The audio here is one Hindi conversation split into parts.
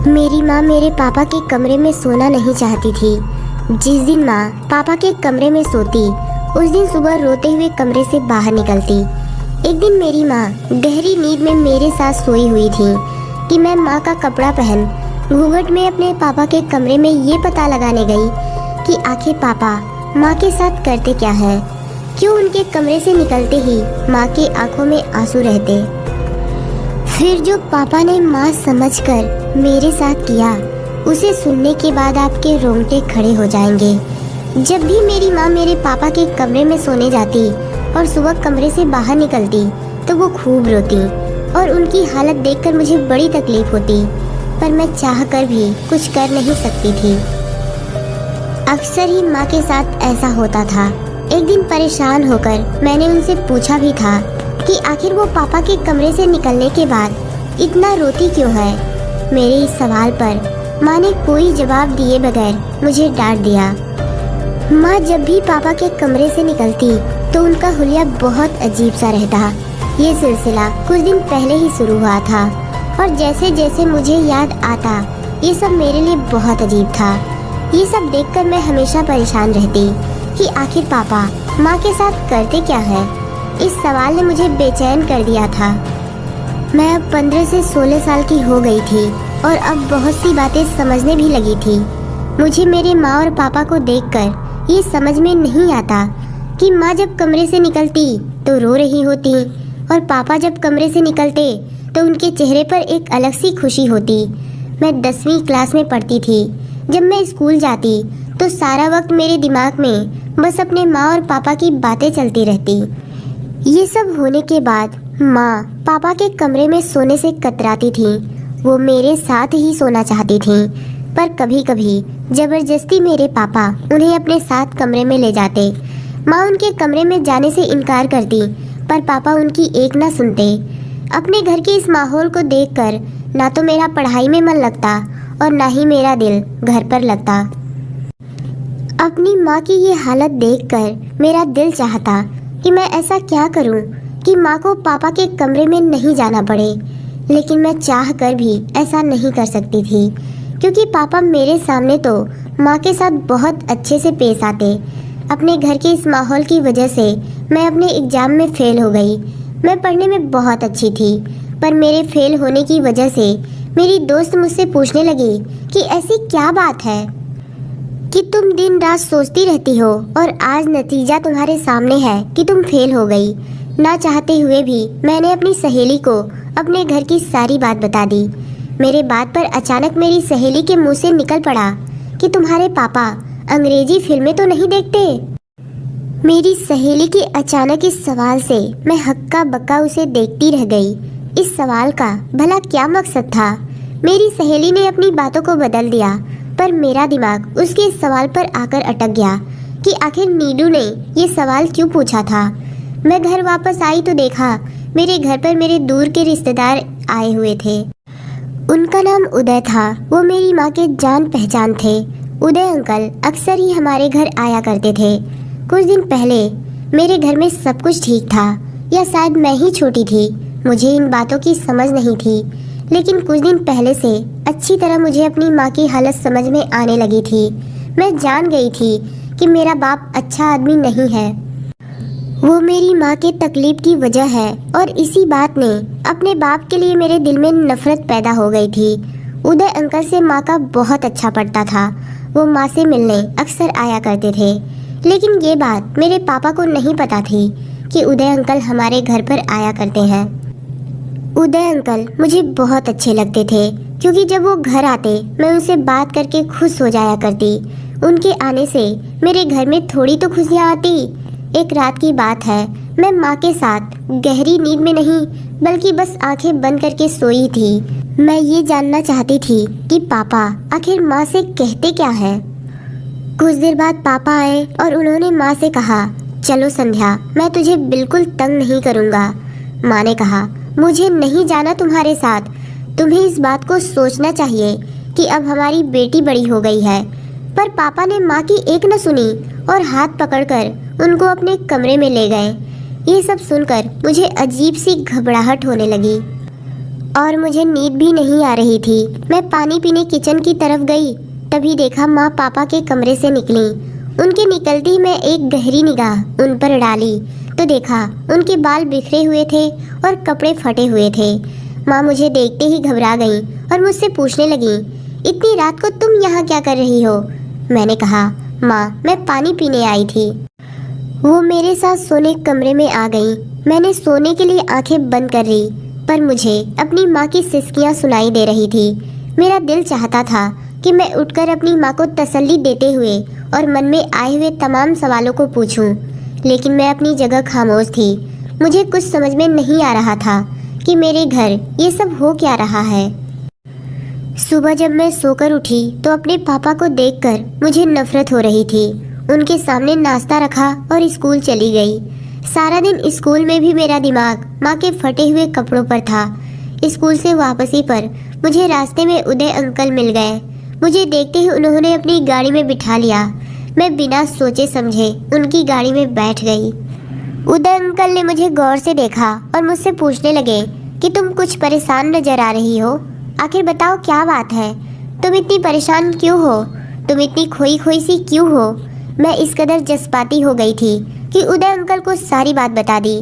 मेरी माँ मेरे पापा के कमरे में सोना नहीं चाहती थी। जिस दिन माँ पापा के कमरे में सोती, उस दिन सुबह रोते हुए कमरे से बाहर निकलती। एक दिन मेरी माँ गहरी नींद में मेरे साथ सोई हुई थी कि मैं माँ का कपड़ा पहन घूंघट में अपने पापा के कमरे में ये पता लगाने गई कि आखिर पापा माँ के साथ करते क्या है, क्यों उनके कमरे से निकलते ही माँ की आंखों में आंसू रहते। फिर जो पापा ने माँ समझकर मेरे साथ किया, उसे सुनने के बाद आपके रोंगटे खड़े हो जाएंगे। जब भी मेरी माँ मेरे पापा के कमरे में सोने जाती और सुबह कमरे से बाहर निकलती तो वो खूब रोती और उनकी हालत देखकर मुझे बड़ी तकलीफ होती, पर मैं चाहकर भी कुछ कर नहीं सकती थी। अक्सर ही माँ के साथ ऐसा होता था। एक दिन परेशान होकर मैंने उनसे पूछा भी था कि आखिर वो पापा के कमरे से निकलने के बाद इतना रोती क्यों है। मेरे इस सवाल पर माँ ने कोई जवाब दिए बगैर मुझे डांट दिया। माँ जब भी पापा के कमरे से निकलती तो उनका हुलिया बहुत अजीब सा रहता। ये सिलसिला कुछ दिन पहले ही शुरू हुआ था और जैसे जैसे मुझे याद आता ये सब मेरे लिए बहुत अजीब था। ये सब देखकर मैं हमेशा परेशान रहती कि आखिर पापा माँ के साथ करते क्या है। इस सवाल ने मुझे बेचैन कर दिया था। मैं अब 15 से 16 साल की हो गई थी और अब बहुत सी बातें समझने भी लगी थी। मुझे मेरे माँ और पापा को देखकर ये समझ में नहीं आता कि माँ जब कमरे से निकलती तो रो रही होती और पापा जब कमरे से निकलते तो उनके चेहरे पर एक अलग सी खुशी होती। मैं 10वीं क्लास में पढ़ती थी। जब मैं स्कूल जाती तो सारा वक्त मेरे दिमाग में बस अपने माँ और पापा की बातें चलती रहती। ये सब होने के बाद माँ पापा के कमरे में सोने से कतराती थी। वो मेरे साथ ही सोना चाहती थी, पर कभी कभी जबरदस्ती मेरे पापा उन्हें अपने साथ कमरे में ले जाते। माँ उनके कमरे में जाने से इनकार करती, पर पापा उनकी एक ना सुनते। अपने घर के इस माहौल को देखकर ना तो मेरा पढ़ाई में मन लगता और ना ही मेरा दिल घर पर लगता। अपनी माँ की ये हालत देखकर मेरा दिल चाहता कि मैं ऐसा क्या करूं कि माँ को पापा के कमरे में नहीं जाना पड़े, लेकिन मैं चाह कर भी ऐसा नहीं कर सकती थी क्योंकि पापा मेरे सामने तो माँ के साथ बहुत अच्छे से पेश आते। अपने घर के इस माहौल की वजह से मैं अपने एग्ज़ाम में फ़ेल हो गई। मैं पढ़ने में बहुत अच्छी थी, पर मेरे फेल होने की वजह से मेरी दोस्त मुझसे पूछने लगी कि ऐसी क्या बात है कि तुम दिन रात सोचती रहती हो और आज नतीजा तुम्हारे सामने है कि तुम फेल हो गई। ना चाहते हुए भी मैंने अपनी सहेली को अपने घर की सारी बात बता दी। मेरे बात पर अचानक मेरी सहेली के मुंह से निकल पड़ा कि तुम्हारे पापा अंग्रेजी फिल्में तो नहीं देखते। मेरी सहेली के अचानक इस सवाल से मैं हक्का बक्का उसे देखती रह गई। इस सवाल का भला क्या मकसद था? मेरी सहेली ने अपनी बातों को बदल दिया, पर मेरा दिमाग उसके इस सवाल पर आकर अटक गया कि आखिर नीलू ने ये सवाल क्यों पूछा था। मैं घर वापस आई तो देखा मेरे घर पर मेरे दूर के रिश्तेदार आए हुए थे। उनका नाम उदय था। वो मेरी माँ के जान पहचान थे। उदय अंकल अक्सर ही हमारे घर आया करते थे। कुछ दिन पहले मेरे घर में सब कुछ ठीक था, या शायद मैं ही छोटी थी, मुझे इन बातों की समझ नहीं थी। लेकिन कुछ दिन पहले से अच्छी तरह मुझे अपनी माँ की हालत समझ में आने लगी थी। मैं जान गई थी कि मेरा बाप अच्छा आदमी नहीं है। वो मेरी माँ के तकलीफ की वजह है और इसी बात ने अपने बाप के लिए मेरे दिल में नफरत पैदा हो गई थी। उदय अंकल से माँ का बहुत अच्छा पड़ता था। वो माँ से मिलने अक्सर आया करते थे, लेकिन ये बात मेरे पापा को नहीं पता थी कि उदय अंकल हमारे घर पर आया करते हैं। उदय अंकल मुझे बहुत अच्छे लगते थे क्योंकि जब वो घर आते मैं उनसे बात करके खुश हो जाया करती। उनके आने से मेरे घर में थोड़ी तो खुशियाँ आती। एक रात की बात है, मैं माँ के साथ गहरी नींद में नहीं बल्कि बस आंखें बंद करके सोई थी। मैं ये जानना चाहती थी कि पापा आखिर माँ से कहते क्या है। कुछ देर बाद पापा आए और उन्होंने माँ से कहा, चलो संध्या, मैं तुझे बिल्कुल तंग नहीं करूँगा। माँ ने कहा, मुझे नहीं जाना तुम्हारे साथ। तुम्हें इस बात को सोचना चाहिए कि अब हमारी बेटी बड़ी हो गई है। पर पापा ने माँ की एक न सुनी और हाथ पकड़कर उनको अपने कमरे में ले गए। ये सब सुनकर मुझे अजीब सी घबराहट होने लगी। और मुझे नींद भी नहीं आ रही थी। मैं पानी पीने किचन की तरफ गई, तभी देखा माँ पापा के कमरे से निकली। उनके निकलते ही मैं एक गहरी निगाह उन पर डाली तो देखा उनके बाल बिखरे हुए थे और कपड़े फटे हुए थे। माँ मुझे देखते ही घबरा गई और मुझसे पूछने लगी, इतनी रात को तुम यहाँ क्या कर रही हो? मैंने कहा, माँ मैं पानी पीने आई थी। वो मेरे साथ सोने कमरे में आ गई। मैंने सोने के लिए आंखें बंद कर ली, पर मुझे अपनी माँ की सिसकियाँ सुनाई दे रही थी। मेरा दिल चाहता था कि मैं उठकर अपनी माँ को तसल्ली देते हुए और मन में आए हुए तमाम सवालों को पूछूं, लेकिन मैं अपनी जगह खामोश थी। मुझे कुछ समझ में नहीं आ रहा था कि मेरे घर ये सब हो क्या रहा है। सुबह जब मैं सोकर उठी तो अपने पापा को देखकर मुझे नफरत हो रही थी। उनके सामने नाश्ता रखा और स्कूल चली गई। सारा दिन स्कूल में भी मेरा दिमाग माँ के फटे हुए कपड़ों पर था। स्कूल से वापसी पर मुझे रास्ते में उदय अंकल मिल गए। मुझे देखते ही उन्होंने अपनी गाड़ी में बिठा लिया। मैं बिना सोचे समझे उनकी गाड़ी में बैठ गई। उदय अंकल ने मुझे गौर से देखा और मुझसे पूछने लगे कि तुम कुछ परेशान नजर आ रही हो। आखिर बताओ क्या बात है? तुम इतनी परेशान क्यों हो? तुम इतनी खोई खोई सी क्यों हो? मैं इस कदर जज्बाती हो गई थी कि उदय अंकल को सारी बात बता दी।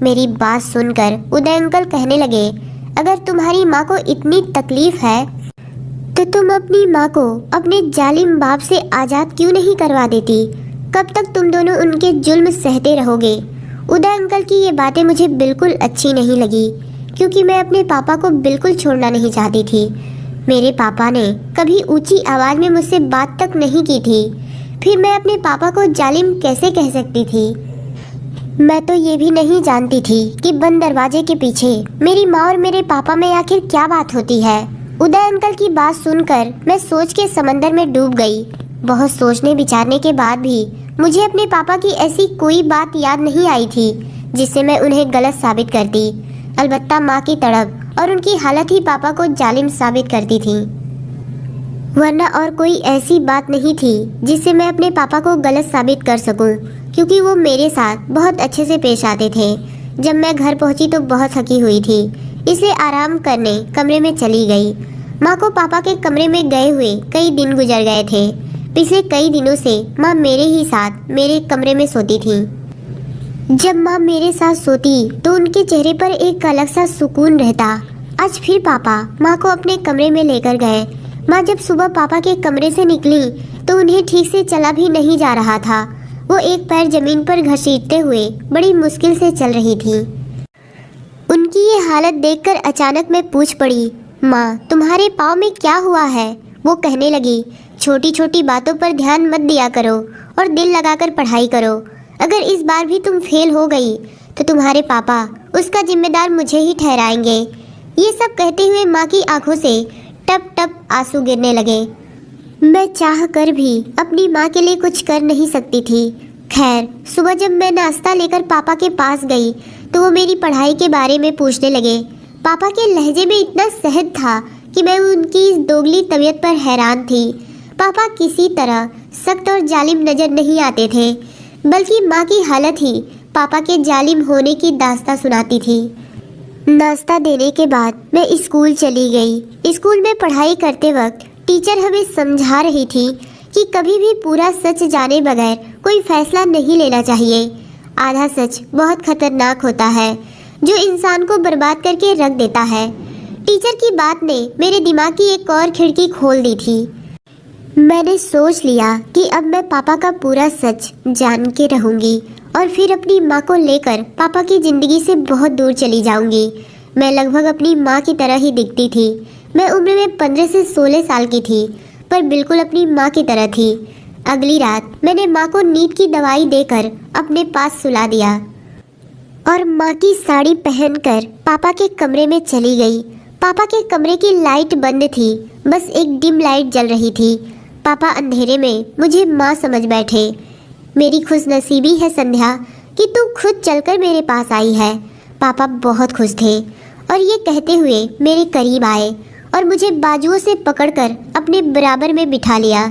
मेरी बात सुनकर उदय अंकल कहने लगे, अगर तुम्हारी माँ को इतनी तकलीफ है तो तुम अपनी माँ को अपने जालिम बाप से आज़ाद क्यों नहीं करवा देती? कब तक तुम दोनों उनके जुल्म सहते रहोगे? उदय अंकल की ये बातें मुझे बिल्कुल अच्छी नहीं लगी, क्योंकि मैं अपने पापा को बिल्कुल छोड़ना नहीं चाहती थी। मेरे पापा ने कभी ऊंची आवाज़ में मुझसे बात तक नहीं की थी, फिर मैं अपने पापा को जालिम कैसे कह सकती थी? मैं तो ये भी नहीं जानती थी कि बंद दरवाजे के पीछे मेरी माँ और मेरे पापा में आखिर क्या बात होती है। उदय अंकल की बात सुनकर मैं सोच के समंदर में डूब गई। बहुत सोचने विचारने के बाद भी मुझे अपने पापा की ऐसी कोई बात याद नहीं आई थी जिससे मैं उन्हें गलत साबित करती। अलबत्ता माँ की तड़प और उनकी हालत ही पापा को जालिम साबित करती थी, वरना और कोई ऐसी बात नहीं थी जिससे मैं अपने पापा को गलत साबित कर सकूं, क्योंकि वो मेरे साथ बहुत अच्छे से पेश आते थे। जब मैं घर पहुंची तो बहुत थकी हुई थी, इसलिए आराम करने कमरे में चली गई। माँ को पापा के कमरे में गए हुए कई दिन गुजर गए थे। पिछले कई दिनों से माँ मेरे ही साथ मेरे कमरे में सोती थी। जब माँ मेरे साथ सोती तो उनके चेहरे पर एक अलग सा सुकून रहता। आज फिर पापा माँ को अपने कमरे में लेकर गए। माँ जब सुबह पापा के कमरे से निकली तो उन्हें ठीक से चला भी नहीं जा रहा था। वो एक पैर जमीन पर घसीटते हुए बड़ी मुश्किल से चल रही थी। उनकी ये हालत देखकर अचानक मैं पूछ पड़ी, माँ तुम्हारे पाँव में क्या हुआ है? वो कहने लगी, छोटी छोटी बातों पर ध्यान मत दिया करो और दिल लगाकर पढ़ाई करो। अगर इस बार भी तुम फेल हो गई तो तुम्हारे पापा उसका जिम्मेदार मुझे ही ठहराएंगे। ये सब कहते हुए माँ की आंखों से टप टप आंसू गिरने लगे। मैं चाह कर भी अपनी माँ के लिए कुछ कर नहीं सकती थी। खैर, सुबह जब मैं नाश्ता लेकर पापा के पास गई तो वो मेरी पढ़ाई के बारे में पूछने लगे। पापा के लहजे में इतना सहज था कि मैं उनकी इस दोगली तबीयत पर हैरान थी। पापा किसी तरह सख्त और जालिम नजर नहीं आते थे, बल्कि माँ की हालत ही पापा के जालिम होने की दास्तां सुनाती थी। नाश्ता देने के बाद मैं स्कूल चली गई। स्कूल में पढ़ाई करते वक्त टीचर हमें समझा रही थी कि कभी भी पूरा सच जाने बगैर कोई फैसला नहीं लेना चाहिए। आधा सच बहुत खतरनाक होता है, जो इंसान को बर्बाद करके रख देता है। टीचर की बात ने मेरे दिमाग की एक और खिड़की खोल दी थी। मैंने सोच लिया कि अब मैं पापा का पूरा सच जान के रहूंगी और फिर अपनी माँ को लेकर पापा की ज़िंदगी से बहुत दूर चली जाऊंगी। मैं लगभग अपनी माँ की तरह ही दिखती थी। मैं उम्र में 15 से 16 साल की थी, पर बिल्कुल अपनी माँ की तरह थी। अगली रात मैंने माँ को नींद की दवाई देकर अपने पास सुला दिया और माँ की साड़ी पहनकर पापा के कमरे में चली गई। पापा के कमरे की लाइट बंद थी, बस एक डिम लाइट जल रही थी। पापा अंधेरे में मुझे माँ समझ बैठे। मेरी खुशनसीबी है संध्या कि तू खुद चलकर मेरे पास आई है। पापा बहुत खुश थे और ये कहते हुए मेरे करीब आए और मुझे बाजुओं से पकड़कर अपने बराबर में बिठा लिया।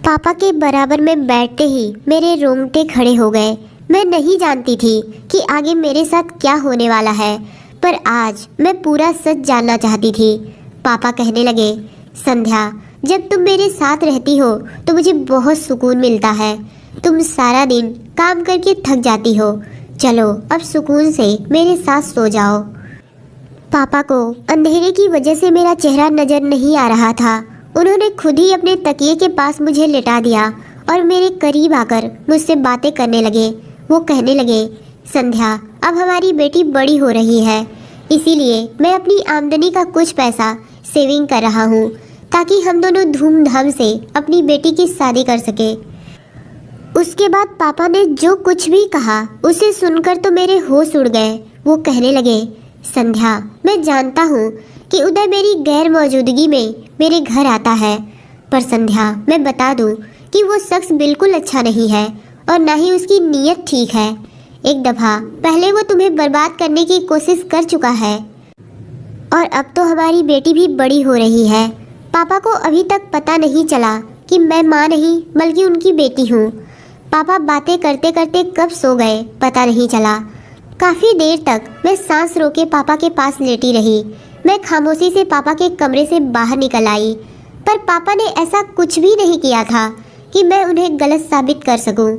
पापा के बराबर में बैठते ही मेरे रोंगटे खड़े हो गए। मैं नहीं जानती थी कि आगे मेरे साथ क्या होने वाला है, पर आज मैं पूरा सच जानना चाहती थी। पापा कहने लगे, संध्या, जब तुम मेरे साथ रहती हो तो मुझे बहुत सुकून मिलता है। तुम सारा दिन काम करके थक जाती हो, चलो अब सुकून से मेरे साथ सो जाओ। पापा को अंधेरे की वजह से मेरा चेहरा नजर नहीं आ रहा था। उन्होंने खुद ही अपने तकिए के पास मुझे लिटा दिया और मेरे करीब आकर मुझसे बातें करने लगे। वो कहने लगे, संध्या, अब हमारी बेटी बड़ी हो रही है, इसीलिए मैं अपनी आमदनी का कुछ पैसा सेविंग कर रहा हूँ ताकि हम दोनों धूमधाम से अपनी बेटी की शादी कर सके। उसके बाद पापा ने जो कुछ भी कहा उसे सुनकर तो मेरे होश उड़ गए। वो कहने लगे, संध्या, मैं जानता हूँ कि उदय मेरी गैर मौजूदगी में मेरे घर आता है, पर संध्या, मैं बता दूँ कि वो शख्स बिल्कुल अच्छा नहीं है और ना ही उसकी नीयत ठीक है। एक दफ़ा पहले वो तुम्हें बर्बाद करने की कोशिश कर चुका है और अब तो हमारी बेटी भी बड़ी हो रही है। पापा को अभी तक पता नहीं चला कि मैं माँ नहीं बल्कि उनकी बेटी हूँ। पापा बातें करते करते कब सो गए पता नहीं चला। काफ़ी देर तक मैं सांस रोके पापा के पास लेटी रही। मैं खामोशी से पापा के कमरे से बाहर निकल आई, पर पापा ने ऐसा कुछ भी नहीं किया था कि मैं उन्हें गलत साबित कर सकूं।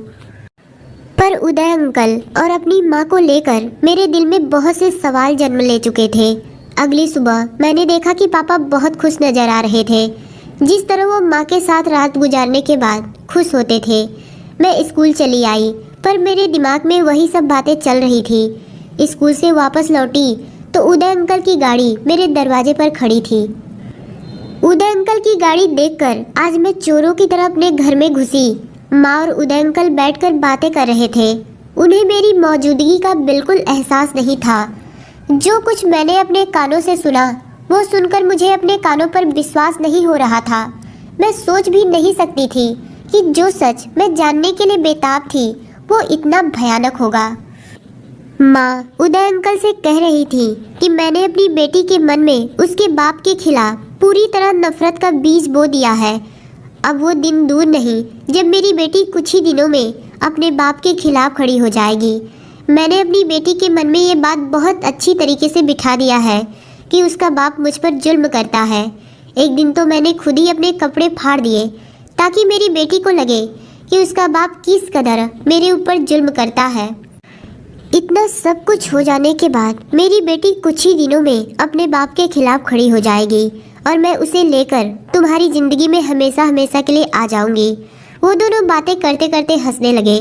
पर उदय अंकल और अपनी माँ को लेकर मेरे दिल में बहुत से सवाल जन्म ले चुके थे। अगली सुबह मैंने देखा कि पापा बहुत खुश नजर आ रहे थे, जिस तरह वो माँ के साथ रात गुजारने के बाद खुश होते थे। मैं स्कूल चली आई, पर मेरे दिमाग में वही सब बातें चल रही थी। स्कूल से वापस लौटी तो उदय अंकल की गाड़ी मेरे दरवाजे पर खड़ी थी। उदय अंकल की गाड़ी देखकर आज मैं चोरों की तरह अपने घर में घुसी। माँ और उदय अंकल बैठकर बातें कर रहे थे। उन्हें मेरी मौजूदगी का बिल्कुल एहसास नहीं था। जो कुछ मैंने अपने कानों से सुना वो सुनकर मुझे अपने कानों पर विश्वास नहीं हो रहा था। मैं सोच भी नहीं सकती थी कि जो सच मैं जानने के लिए बेताब थी वो इतना भयानक होगा। माँ उदय अंकल से कह रही थी कि मैंने अपनी बेटी के मन में उसके बाप के खिलाफ पूरी तरह नफरत का बीज बो दिया है। अब वो दिन दूर नहीं जब मेरी बेटी कुछ ही दिनों में अपने बाप के खिलाफ खड़ी हो जाएगी। मैंने अपनी बेटी के मन में ये बात बहुत अच्छी तरीके से बिठा दिया है कि उसका बाप मुझ पर जुल्म करता है। एक दिन तो मैंने खुद ही अपने कपड़े फाड़ दिए ताकि मेरी बेटी को लगे कि उसका बाप किस कदर मेरे ऊपर जुल्म करता है। इतना सब कुछ हो जाने के बाद मेरी बेटी कुछ ही दिनों में अपने बाप के खिलाफ खड़ी हो जाएगी और मैं उसे लेकर तुम्हारी ज़िंदगी में हमेशा हमेशा के लिए आ जाऊंगी। वो दोनों बातें करते करते हंसने लगे।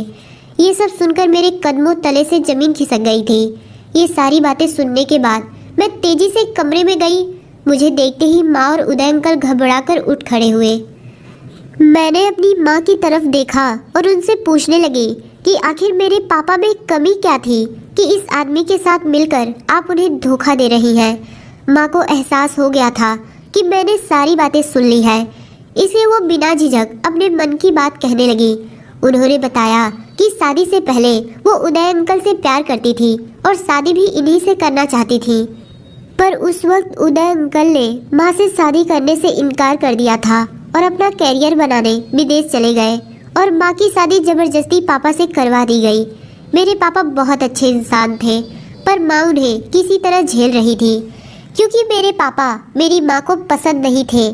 ये सब सुनकर मेरे कदमों तले से ज़मीन खिसक गई थी। ये सारी बातें सुनने के बाद मैं तेज़ी से कमरे में गई। मुझे देखते ही माँ और उदय अंकल घबराकर उठ खड़े हुए। मैंने अपनी माँ की तरफ देखा और उनसे पूछने लगी कि आखिर मेरे पापा में कमी क्या थी कि इस आदमी के साथ मिलकर आप उन्हें धोखा दे रही हैं। माँ को एहसास हो गया था कि मैंने सारी बातें सुन ली है, इसलिए वो बिना झिझक अपने मन की बात कहने लगी। उन्होंने बताया कि शादी से पहले वो उदय अंकल से प्यार करती थी और शादी भी इन्हीं से करना चाहती थी, पर उस वक्त उदय अंकल ने माँ से शादी करने से इनकार कर दिया था और अपना कैरियर बनाने विदेश चले गए और माँ की शादी ज़बरदस्ती पापा से करवा दी गई। मेरे पापा बहुत अच्छे इंसान थे, पर माँ उन्हें किसी तरह झेल रही थी क्योंकि मेरे पापा मेरी माँ को पसंद नहीं थे।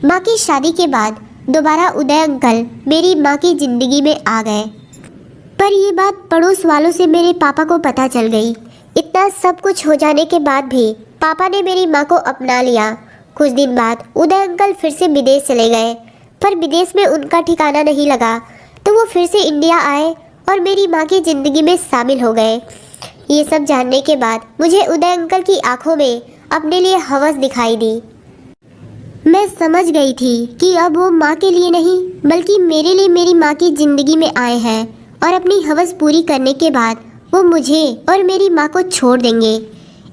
माँ की शादी के बाद दोबारा उदय अंकल मेरी माँ की ज़िंदगी में आ गए, पर ये बात पड़ोस वालों से मेरे पापा को पता चल गई। इतना सब कुछ हो जाने के बाद भी पापा ने मेरी माँ को अपना लिया। कुछ दिन बाद उदय अंकल फिर से विदेश चले गए, पर विदेश में उनका ठिकाना नहीं लगा तो वो फिर से इंडिया आए और मेरी माँ की ज़िंदगी में शामिल हो गए। ये सब जानने के बाद मुझे उदय अंकल की आंखों में अपने लिए हवस दिखाई दी। मैं समझ गई थी कि अब वो माँ के लिए नहीं बल्कि मेरे लिए मेरी माँ की ज़िंदगी में आए हैं और अपनी हवस पूरी करने के बाद वो मुझे और मेरी माँ को छोड़ देंगे।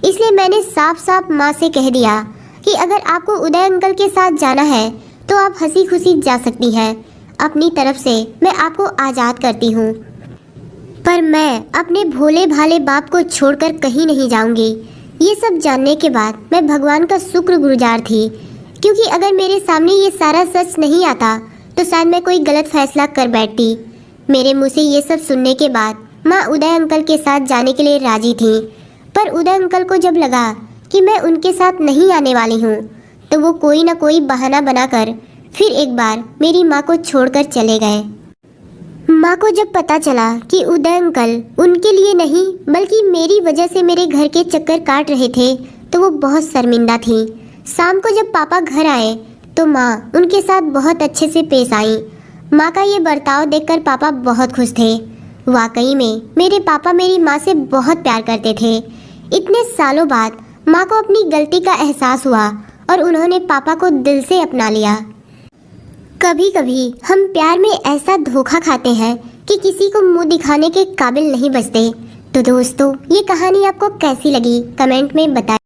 इसलिए मैंने साफ साफ माँ से कह दिया कि अगर आपको उदय अंकल के साथ जाना है तो आप हंसी खुशी जा सकती हैं। अपनी तरफ से मैं आपको आज़ाद करती हूँ, पर मैं अपने भोले भाले बाप को छोड़कर कहीं नहीं जाऊँगी। ये सब जानने के बाद मैं भगवान का शुक्रगुजार थी, क्योंकि अगर मेरे सामने ये सारा सच नहीं आता तो शायद मैं कोई गलत फैसला कर बैठती। मेरे मुँह से ये सब सुनने के बाद माँ उदय अंकल के साथ जाने के लिए राजी थी, पर उदय अंकल को जब लगा कि मैं उनके साथ नहीं आने वाली हूँ तो वो कोई ना कोई बहाना बनाकर फिर एक बार मेरी माँ को छोड़कर चले गए। माँ को जब पता चला कि उदय अंकल उनके लिए नहीं बल्कि मेरी वजह से मेरे घर के चक्कर काट रहे थे तो वो बहुत शर्मिंदा थी। शाम को जब पापा घर आए तो माँ उनके साथ बहुत अच्छे से पेश आई। माँ का ये बर्ताव देखकर पापा बहुत खुश थे। वाकई में मेरे पापा मेरी माँ से बहुत प्यार करते थे। इतने सालों बाद माँ को अपनी गलती का एहसास हुआ और उन्होंने पापा को दिल से अपना लिया। कभी कभी हम प्यार में ऐसा धोखा खाते हैं कि किसी को मुंह दिखाने के काबिल नहीं बचते। तो दोस्तों, ये कहानी आपको कैसी लगी कमेंट में बताइए।